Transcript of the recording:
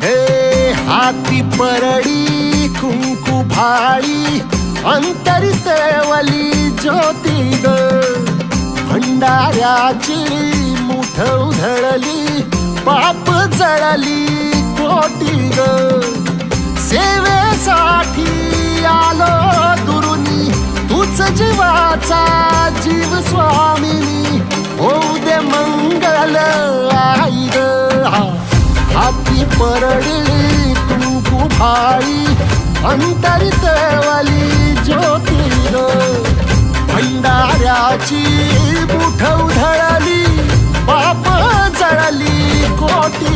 हे हाती परडी कुंकू भाळी अंतरी तेवली ज्योती ग भंडाऱ्याची मुठ उधळली पाप जळली कोटी ग सेवेसाठी आलो दुरुनी तूच जीवाचा जीव स्वामिनी होऊ दे मंगल आई ग हाती परडी कुंकू भाळी अंतरी तेवली ज्योती ग भंडाऱ्याची मुठ उधळली पाप जळली कोटी